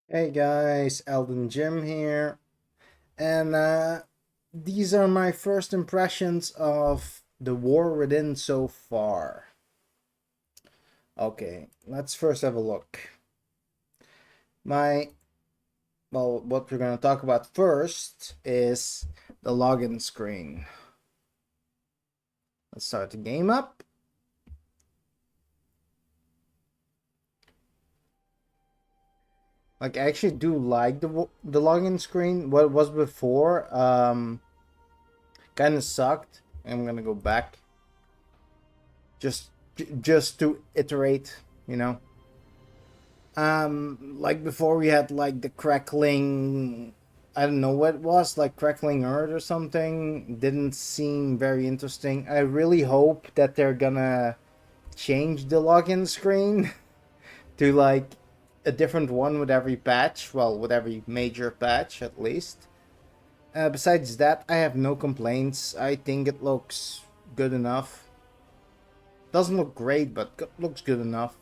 Hey guys, Elden Jim here, and these are my first impressions of The War Within so far. Okay, let's first have a look. My, what we're gonna talk about first is the login screen. Let's start the game up. Like, I actually do like the login screen. What it was before, kind of sucked. I'm gonna go back just to iterate, you know. Like before we had like the crackling, I don't know what it was, like crackling earth or something. Didn't seem very interesting. I really hope that they're gonna change the login screen to like a different one with every patch. Well, with every major patch at least. Besides that, I have no complaints. I think it looks good enough. Doesn't look great, but looks good enough.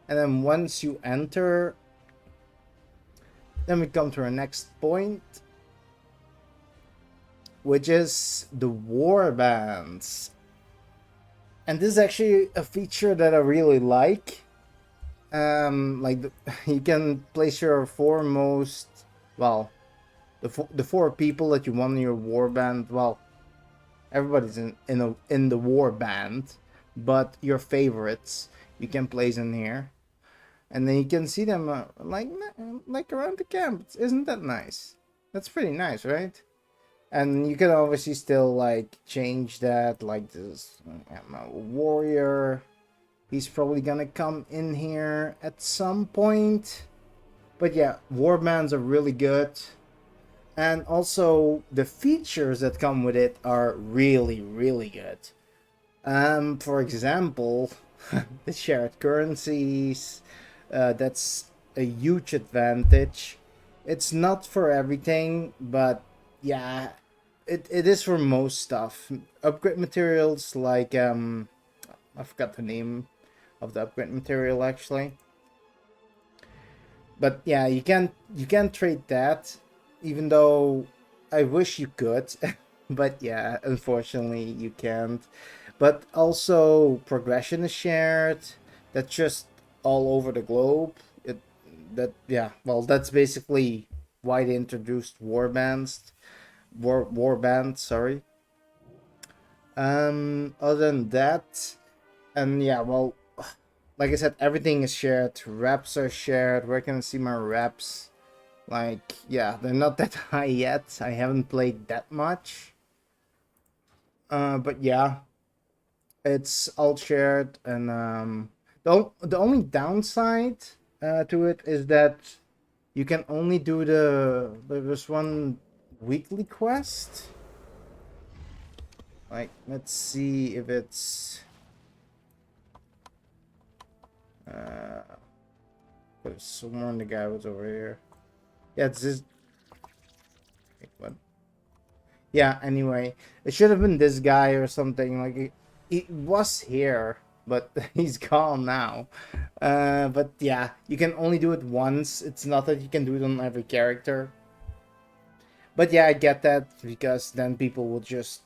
And then once you enter, then we come to our next point, which is the war bands. And this is actually a feature that I really like. You can place your foremost, well, the four people that you want in your war band. Well, everybody's in the war band, but your favorites you can place in here, and then you can see them like around the camp. Isn't that nice? That's pretty nice, right? And you can obviously still like change that, like this. I'm a warrior. He's probably gonna come in here at some point. But yeah, warbands are really good. And also the features that come with it are really, really good. For example, the shared currencies. That's a huge advantage. It's not for everything, but yeah, it is for most stuff. Upgrade materials like I forgot the name of the upgrade material actually. But yeah, you can't trade that, even though I wish you could. But yeah, unfortunately you can't. But also progression is shared. That's just all over the globe. It that yeah, well that's basically why they introduced warband, sorry. Other than that, and yeah, well, like I said, everything is shared. Reps are shared. Where can I see my reps? Like, yeah, they're not that high yet. I haven't played that much. But yeah, it's all shared, and the only downside to it is that you can only do there's one weekly quest. Like, let's see if it's uh, there's someone. The guy was over here. Yeah, it's this. Wait, what? Yeah, anyway, it should have been this guy or something. Like, he was here, but he's gone now. But yeah, you can only do it once. It's not that you can do it on every character. But yeah, I get that because then people will just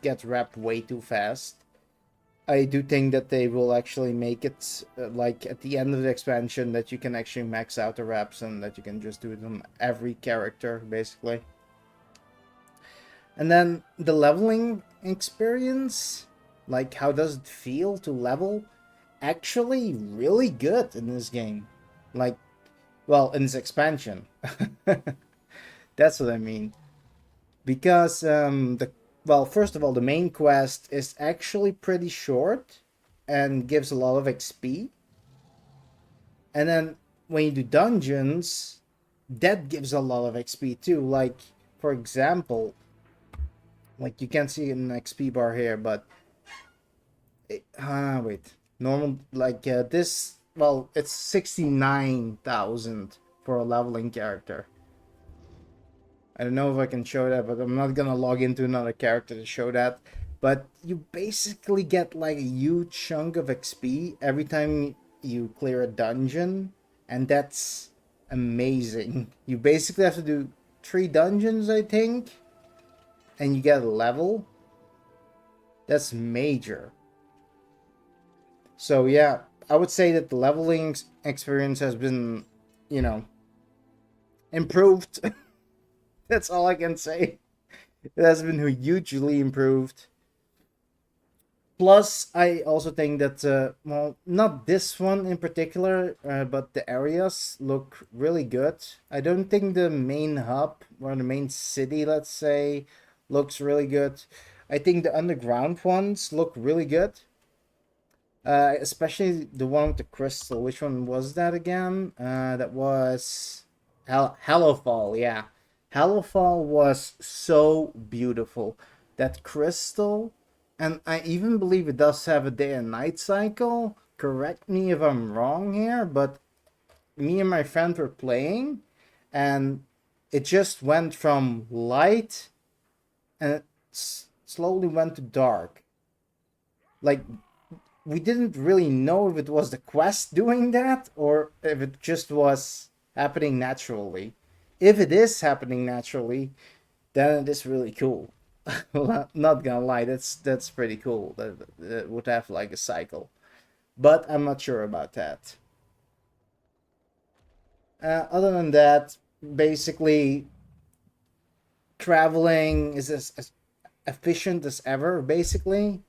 get wrapped way too fast. I do think that they will actually make it like at the end of the expansion that you can actually max out the reps and that you can just do it on every character basically. And then the leveling experience, like how does it feel to level? Actually, really good in this game. Like, well, in this expansion. That's what I mean. Because first of all, the main quest is actually pretty short and gives a lot of XP. And then when you do dungeons, that gives a lot of XP too. Like, for example, like you can see an XP bar here, but wait, normal like this. Well, it's 69,000 for a leveling character. I don't know if I can show that, but I'm not gonna log into another character to show that. But you basically get like a huge chunk of XP every time you clear a dungeon, and that's amazing. You basically have to do 3 dungeons, I think, and you get a level. That's major. So yeah, I would say that the leveling experience has been, you know, improved. That's all I can say. It has been hugely improved. Plus, I also think that, well, not this one in particular, but the areas look really good. I don't think the main hub or the main city, let's say, looks really good. I think the underground ones look really good. Especially the one with the crystal. Which one was that again? That was Hallowfall. Yeah, Hallowfall was so beautiful. That crystal, and I even believe it does have a day and night cycle. Correct me if I'm wrong here, but me and my friend were playing, and it just went from light and it slowly went to dark. Like, we didn't really know if it was the quest doing that or if it just was happening naturally. If it is happening naturally, then it is really cool. Not gonna lie, that's pretty cool. That would have like a cycle, but I'm not sure about that. Other than that, basically, traveling is as efficient as ever. Basically,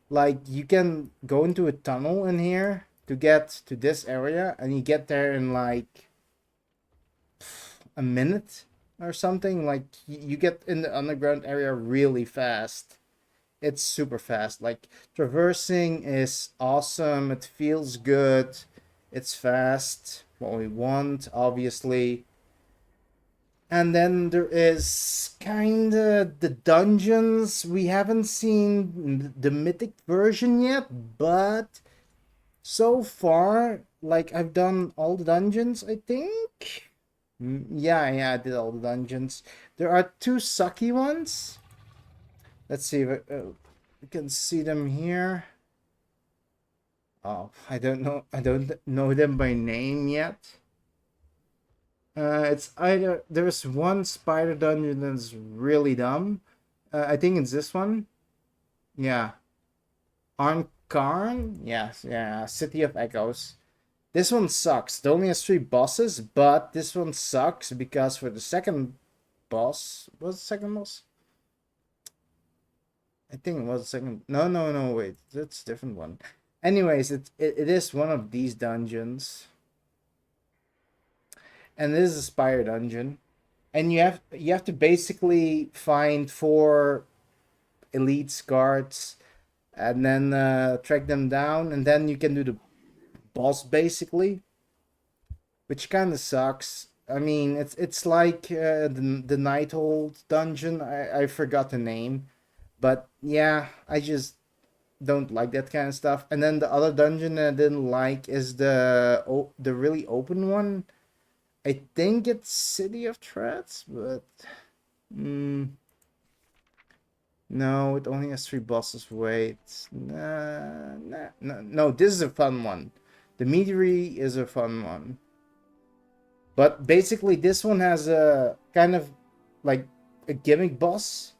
like you can go into a tunnel in here to get to this area, and you get there in like a minute or something. Like you get in the underground area really fast. It's super fast. Like traversing is awesome. It feels good. It's fast. What we want, obviously. And then there is kinda the dungeons. We haven't seen the mythic version yet, but so far, like I've done all the dungeons, I think. Yeah, I did all the dungeons. There are 2 sucky ones. Let's see if we can see them here. Oh, I don't know. I don't know them by name yet. It's either there's one spider dungeon that's really dumb. I think it's this one. Yeah, Arnkarn. Yes, yeah, City of Echoes. This one sucks. It only has 3 bosses, but this one sucks because for the second boss, was the second boss? I think it was the second. No, no, no. Wait, that's a different one. Anyways, it is one of these dungeons, and this is a spire dungeon, and you have to basically find 4 elite guards, and then track them down, and then you can do the boss basically, which kind of sucks. I mean, it's like the Nighthold dungeon. I forgot the name, but yeah, I just don't like that kind of stuff. And then the other dungeon I didn't like is the really open one. I think it's City of Threats, but mm, no, it only has 3 bosses. Wait, no, this is a fun one. The Meteory is a fun one. But basically, this one has a kind of like a gimmick boss.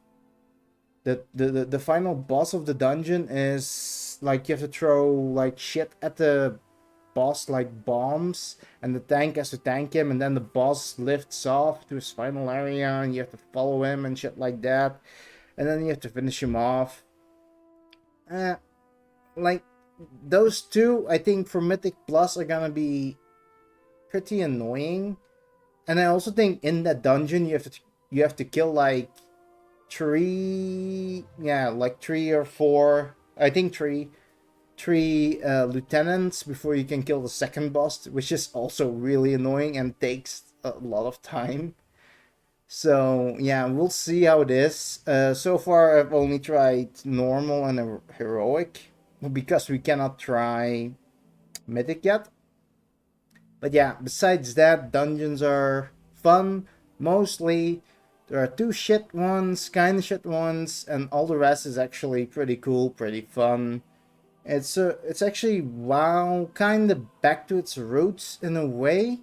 The final boss of the dungeon is like you have to throw like shit at the boss, like bombs, and the tank has to tank him, and then the boss lifts off to his final area, and you have to follow him and shit like that, and then you have to finish him off. Uh, like those 2, I think for Mythic Plus are gonna be pretty annoying. And I also think in that dungeon you have to kill like 3, yeah, like 3 or 4, I think 3 lieutenants before you can kill the second boss, which is also really annoying and takes a lot of time. So yeah, we'll see how it is. So far I've only tried normal and heroic because we cannot try mythic yet. But yeah, besides that, dungeons are fun. Mostly, there are 2 shit ones, kind of shit ones, and all the rest is actually pretty cool, pretty fun. It's actually WoW kind of back to its roots in a way.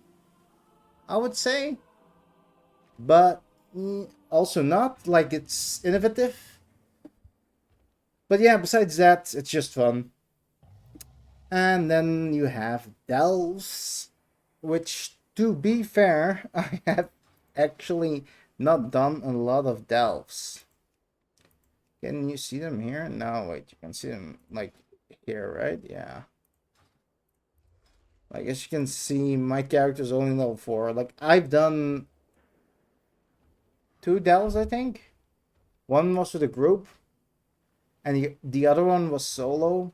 I would say, but also not like it's innovative. But yeah, besides that, it's just fun. And then you have delves, which, to be fair, I have actually not done a lot of delves. Can you see them here? No, wait, you can see them like here, right? Yeah. Like, as you can see, my character's only level 4. Like, I've done 2 delves, I think. One was with a group, and the other one was solo.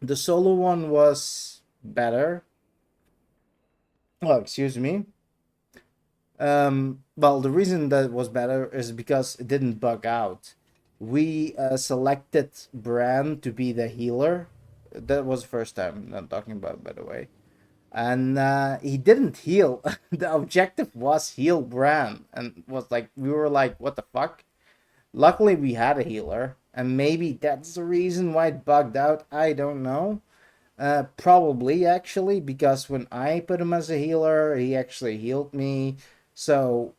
The solo one was better. Oh, excuse me. Well, the reason that it was better is because it didn't bug out. We selected Bran to be the healer. That was the first time I'm talking about, by the way. And he didn't heal. The objective was heal Bran, and was like we were like, what the fuck? Luckily, we had a healer, and maybe that's the reason why it bugged out. I don't know. Probably actually, because when I put him as a healer, he actually healed me. So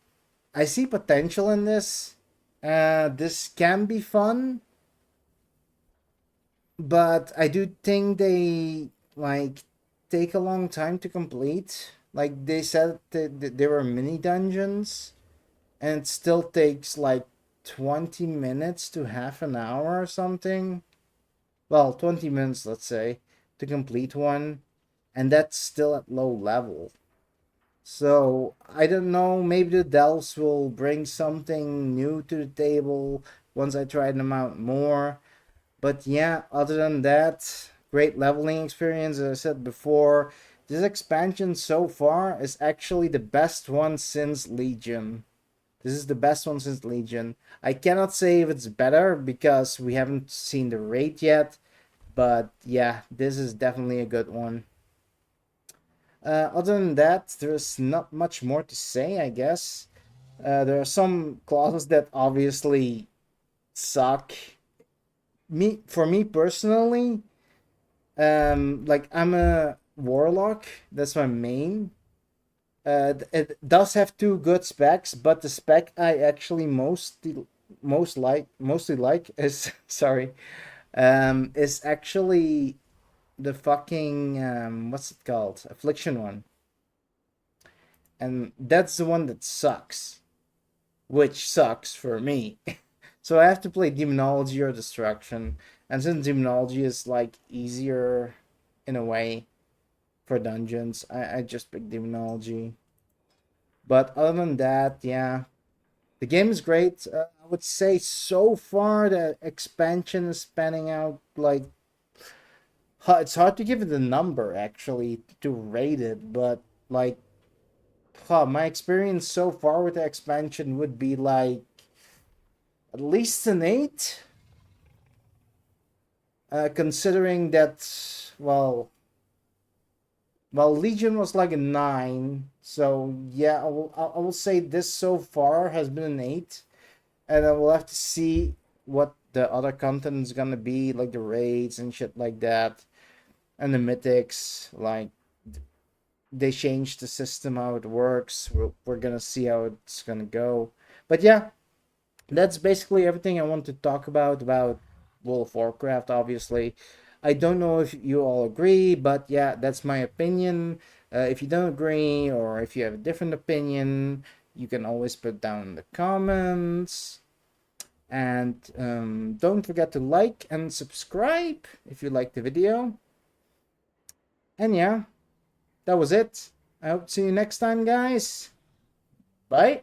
I see potential in this. This can be fun, but I do think they like take a long time to complete. Like they said that there were mini dungeons, and it still takes like 20 minutes to half an hour or something. Well, 20 minutes, let's say, to complete one, and that's still at low level. So I don't know. Maybe the delves will bring something new to the table once I try them out more. But yeah, other than that, great leveling experience. As I said before, this expansion so far is actually the best one since Legion. This is the best one since Legion. I cannot say if it's better because we haven't seen the rate yet. But yeah, this is definitely a good one. Other than that, there's not much more to say, I guess. There are some clauses that obviously suck. For me personally, like I'm a warlock. That's my main. It does have 2 good specs, but the spec I actually mostly like is sorry, is actually the fucking what's it called? Affliction one. And that's the one that sucks, which sucks for me. So I have to play Demonology or Destruction, and since Demonology is like easier in a way for dungeons, I just pick Demonology. But other than that, yeah, the game is great. I would say so far the expansion is spanning out like it's hard to give it a number actually to rate it, but like my experience so far with the expansion would be like at least an 8. Considering that, Legion was like a 9. So yeah, I will say this so far has been an 8, and I will have to see what the other content is gonna be, like the raids and shit like that, and the mythics. Like they changed the system how it works. We're gonna see how it's gonna go. But yeah, that's basically everything I want to talk about World of Warcraft. Obviously, I don't know if you all agree, but yeah, that's my opinion. If you don't agree or if you have a different opinion, you can always put down in the comments. And don't forget to like and subscribe if you liked the video. And yeah, that was it. I hope to see you next time, guys. Bye.